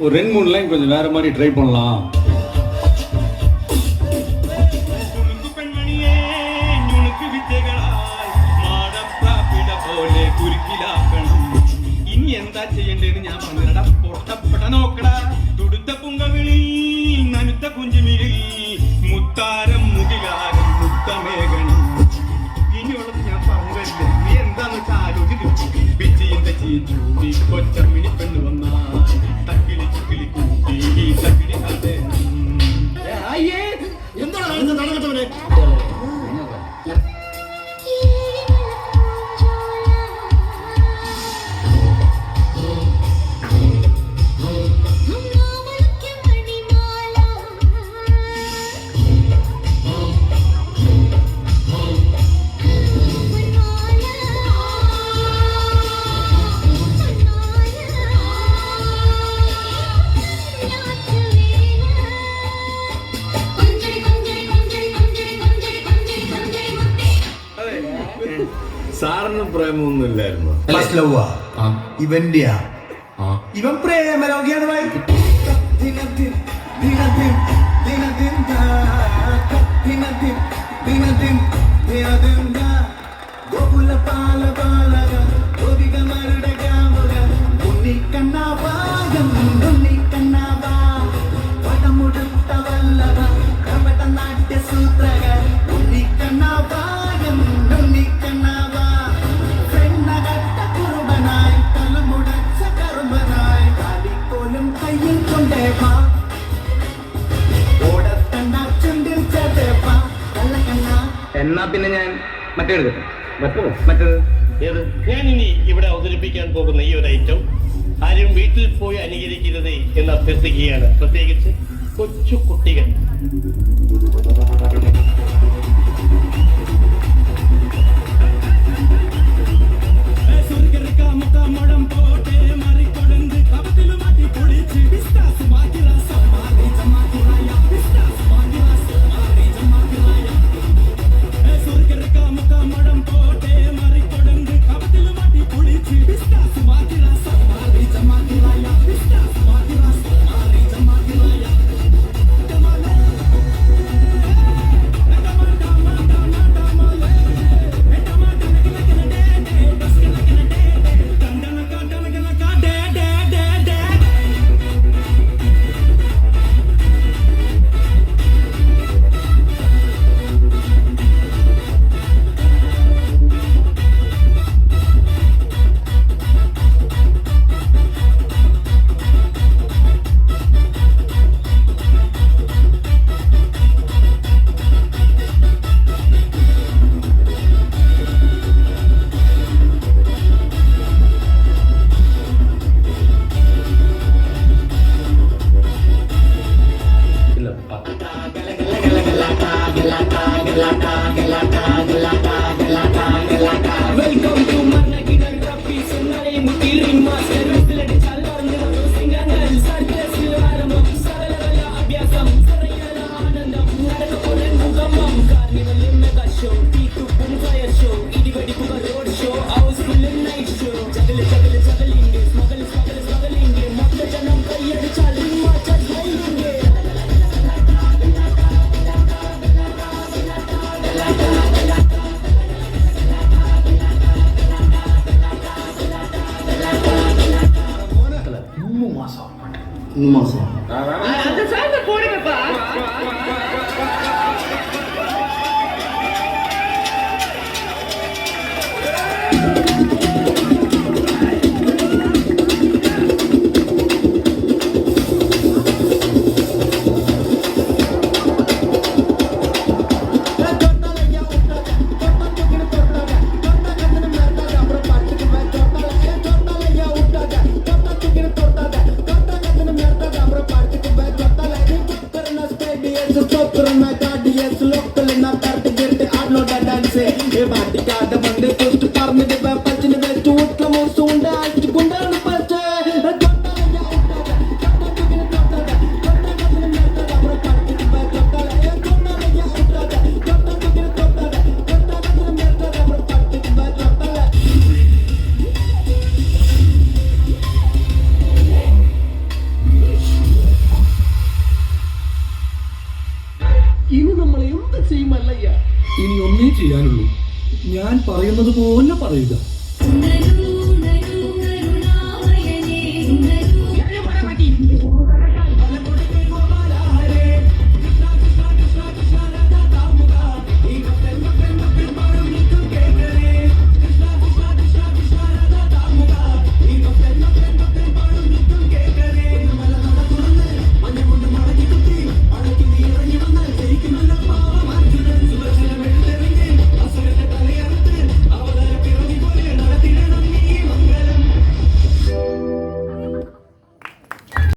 ஒரு 2-3 லைன் கொஞ்சம் வேற மாதிரி ட்ரை பண்ணலாம். ഇനി എന്താ ചെയ്യേണ്ടതെന്ന് ഞാൻ പറഞ്ഞിട പൊട്ടപ്പെട്ട നോക്കടാ. തുടുത്ത പുങ്കവിളി നനുത്ത കുഞ്ചുമിഴി മുത്താരം മുകിലാരം മുത്തമേഘണം. ഇനിയുള്ളത് ഞാൻ പറഞ്ഞു തരില്ല. നീ എന്താന്ന് വെച്ചാൽ ആലോചിച്ചു വിജയന്റെ ചീച്ചൂടി കൊച്ചമ്മിണി പെണ്ണു വന്നാ തക്കിളി ചുക്കിളി കൂട്ടി തക്കിളി അതെ എന്താണ് നടക്കട്ടവനെ? സാറിന് പ്രേമൊന്നുമില്ലായിരുന്നു. ഇവന്റെയാ ഇവൻ പ്രേമരോഗിയാണ് ഭായി. ഗോകുല പാല പാലക ഗോപിക മരുടെ കാമുക ഉണ്ണിക്കണ്ണാപാകം ഉണ്ണിക്കണ്ണാപാ വടമുടുത്ത വല്ലഭ കപട നാട്യ സൂത്രക ഉണ്ണിക്കണ്ണാപാകം ഉണ്ണിക്കണ്ണാപാ പെണ്ണകട്ട കുറുമ്പനായി തലമുടച്ച കറുമ്പനായി കാലിക്കോലും കയ്യിൽ കൊണ്ടേപ്പാ ഓടത്തണ്ട ചുണ്ടിൽ ചേട്ടേപ്പാ കള്ളക്കണ്ണ. എന്നാ പിന്നെ ഞാൻ മറ്റേത് ഏത്? ഞാനിനി ഇവിടെ അവതരിപ്പിക്കാൻ പോകുന്ന ഈ ഒരു ഐറ്റം ആരും വീട്ടിൽ പോയി അനുകരിക്കരുത് എന്ന് അഭ്യർത്ഥിക്കുകയാണ്. പ്രത്യേകിച്ച് കൊച്ചു കുട്ടികൾ. ഞാൻ പറയുന്നത് പോലെ പറയുക.